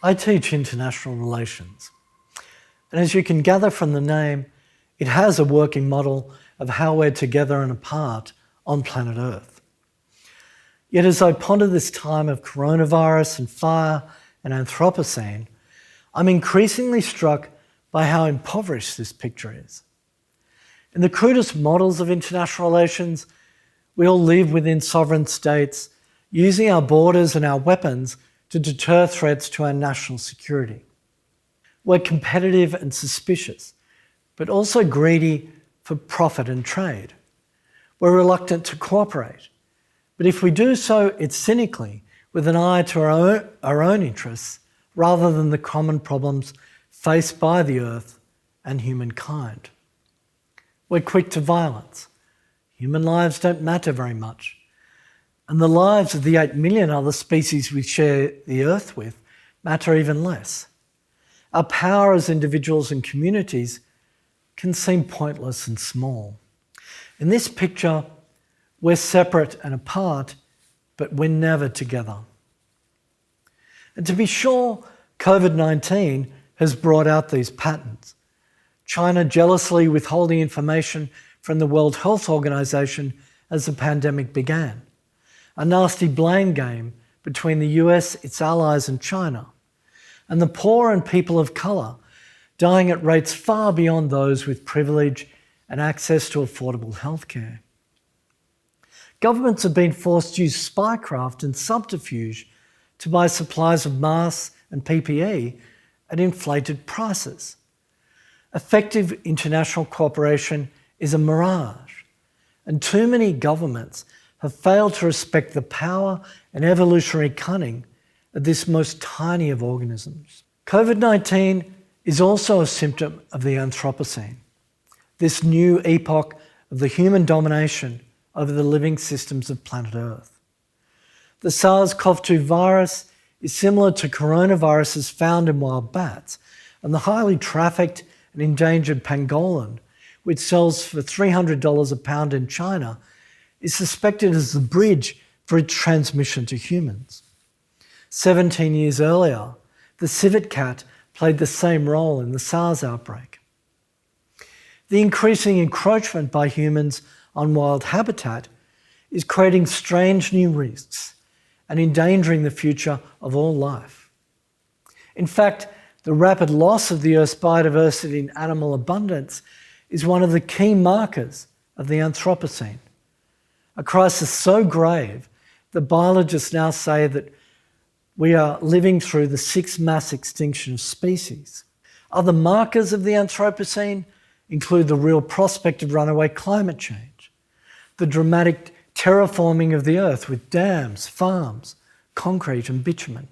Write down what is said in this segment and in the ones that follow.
I teach international relations. And as you can gather from the name, it has a working model of how we're together and apart on planet Earth. Yet as I ponder this time of coronavirus and fire and Anthropocene, I'm increasingly struck by how impoverished this picture is. In the crudest models of international relations, we all live within sovereign states, using our borders and our weapons to deter threats to our national security. We're competitive and suspicious, but also greedy for profit and trade. We're reluctant to cooperate, but if we do so, it's cynically, with an eye to our own interests, rather than the common problems faced by the Earth and humankind. We're quick to violence. Human lives don't matter very much. And the lives of the 8 million other species we share the Earth with matter even less. Our power as individuals and communities can seem pointless and small. In this picture, we're separate and apart, but we're never together. And to be sure, COVID-19 has brought out these patterns. China jealously withholding information from the World Health Organization as the pandemic began. A nasty blame game between the US, its allies, and China. And the poor and people of colour dying at rates far beyond those with privilege and access to affordable healthcare. Governments have been forced to use spycraft and subterfuge to buy supplies of masks and PPE at inflated prices. Effective international cooperation is a mirage, and too many governments have failed to respect the power and evolutionary cunning of this most tiny of organisms. COVID-19 is also a symptom of the Anthropocene, this new epoch of the human domination over the living systems of planet Earth. The SARS-CoV-2 virus is similar to coronaviruses found in wild bats, and the highly trafficked and endangered pangolin, which sells for $300 a pound in China, is suspected as the bridge for its transmission to humans. 17 years earlier, the civet cat played the same role in the SARS outbreak. The increasing encroachment by humans on wild habitat is creating strange new risks and endangering the future of all life. In fact, the rapid loss of the Earth's biodiversity and animal abundance is one of the key markers of the Anthropocene, a crisis so grave that biologists now say that we are living through the 6th mass extinction of species. Other markers of the Anthropocene include the real prospect of runaway climate change, the dramatic terraforming of the Earth with dams, farms, concrete and bitumen,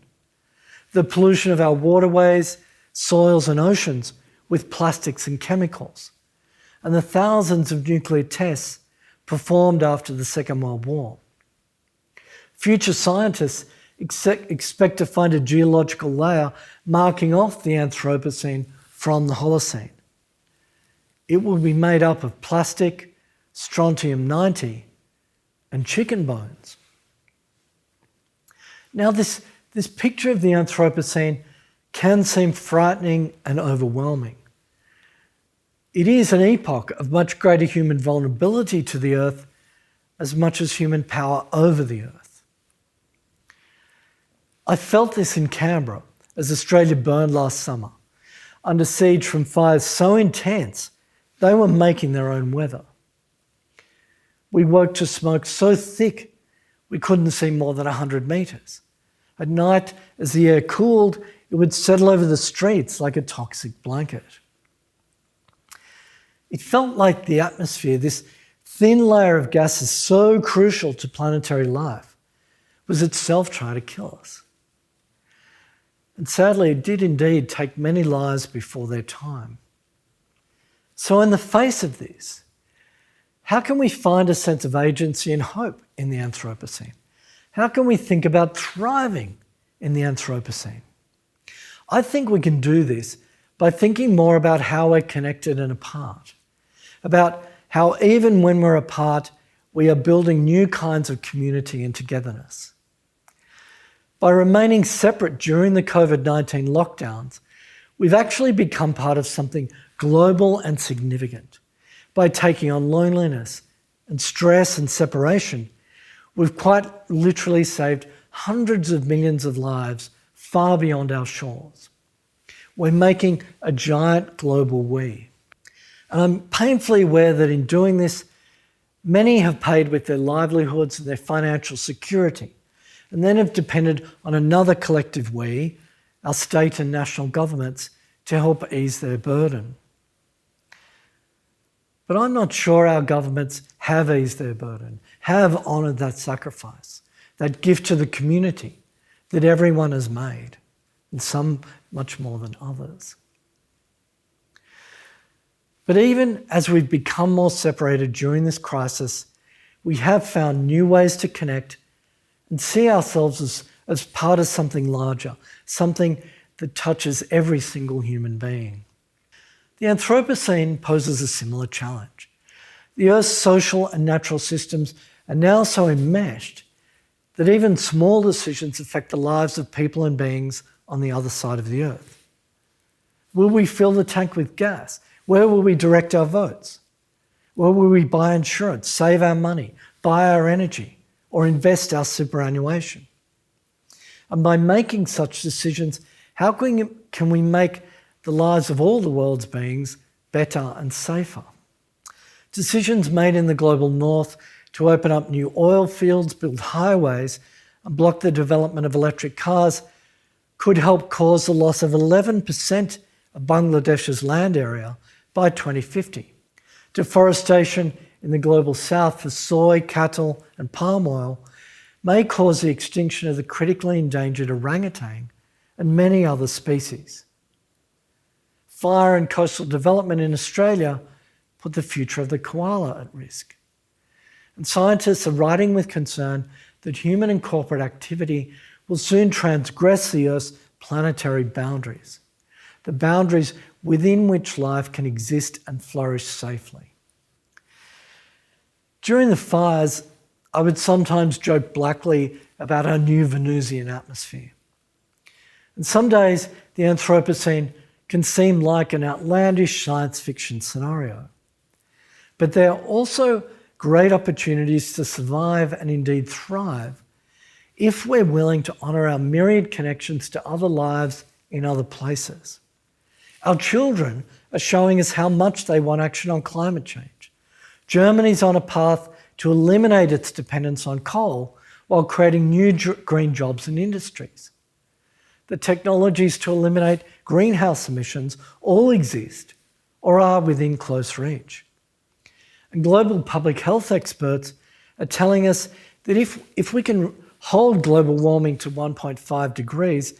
the pollution of our waterways, soils and oceans with plastics and chemicals, and the thousands of nuclear tests performed after the Second World War. Future scientists expect to find a geological layer marking off the Anthropocene from the Holocene. It will be made up of plastic, strontium-90, and chicken bones. Now this picture of the Anthropocene can seem frightening and overwhelming. It is an epoch of much greater human vulnerability to the Earth as much as human power over the Earth. I felt this in Canberra as Australia burned last summer, under siege from fires so intense they were making their own weather. We woke to smoke so thick we couldn't see more than 100 metres. At night, as the air cooled, it would settle over the streets like a toxic blanket. It felt like the atmosphere, this thin layer of gases so crucial to planetary life, was itself trying to kill us. And sadly, it did indeed take many lives before their time. So in the face of this, how can we find a sense of agency and hope in the Anthropocene? How can we think about thriving in the Anthropocene? I think we can do this by thinking more about how we're connected and apart, about how even when we're apart, we are building new kinds of community and togetherness. By remaining separate during the COVID-19 lockdowns, we've actually become part of something global and significant. By taking on loneliness and stress and separation, we've quite literally saved hundreds of millions of lives far beyond our shores. We're making a giant global we. And I'm painfully aware that in doing this, many have paid with their livelihoods and their financial security, and then have depended on another collective we, our state and national governments, to help ease their burden. But I'm not sure our governments have eased their burden, have honoured that sacrifice, that gift to the community that everyone has made, and some much more than others. But even as we've become more separated during this crisis, we have found new ways to connect and see ourselves as part of something larger, something that touches every single human being. The Anthropocene poses a similar challenge. The Earth's social and natural systems are now so enmeshed that even small decisions affect the lives of people and beings on the other side of the Earth. Will we fill the tank with gas? Where will we direct our votes? Where will we buy insurance, save our money, buy our energy, or invest our superannuation? And by making such decisions, how can we make the lives of all the world's beings better and safer? Decisions made in the global north to open up new oil fields, build highways, and block the development of electric cars could help cause the loss of 11% of Bangladesh's land area by 2050. Deforestation in the global south for soy, cattle, and palm oil may cause the extinction of the critically endangered orangutan and many other species. Fire and coastal development in Australia put the future of the koala at risk. And scientists are writing with concern that human and corporate activity will soon transgress the Earth's planetary boundaries, the boundaries within which life can exist and flourish safely. During the fires, I would sometimes joke blackly about our new Venusian atmosphere. And some days, the Anthropocene can seem like an outlandish science fiction scenario. But there are also great opportunities to survive and indeed thrive if we're willing to honour our myriad connections to other lives in other places. Our children are showing us how much they want action on climate change. Germany's on a path to eliminate its dependence on coal while creating new green jobs and industries. The technologies to eliminate greenhouse emissions all exist or are within close reach. And global public health experts are telling us that if we can hold global warming to 1.5 degrees,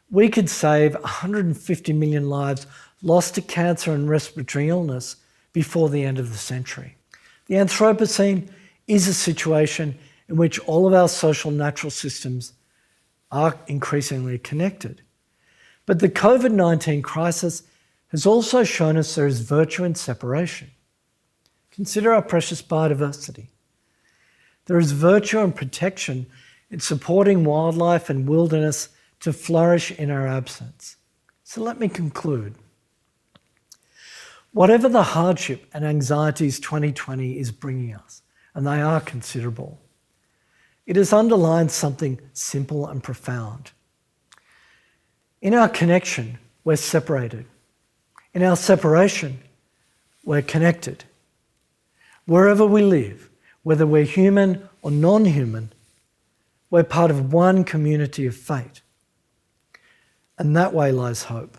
we could save 150 million lives lost to cancer and respiratory illness before the end of the century. The Anthropocene is a situation in which all of our social natural systems are increasingly connected. But the COVID-19 crisis has also shown us there is virtue in separation. Consider our precious biodiversity. There is virtue and protection in supporting wildlife and wilderness to flourish in our absence. So let me conclude. Whatever the hardship and anxieties 2020 is bringing us, and they are considerable, it has underlined something simple and profound. In our connection, we're separated. In our separation, we're connected. Wherever we live, whether we're human or non-human, we're part of one community of fate. And that way lies hope.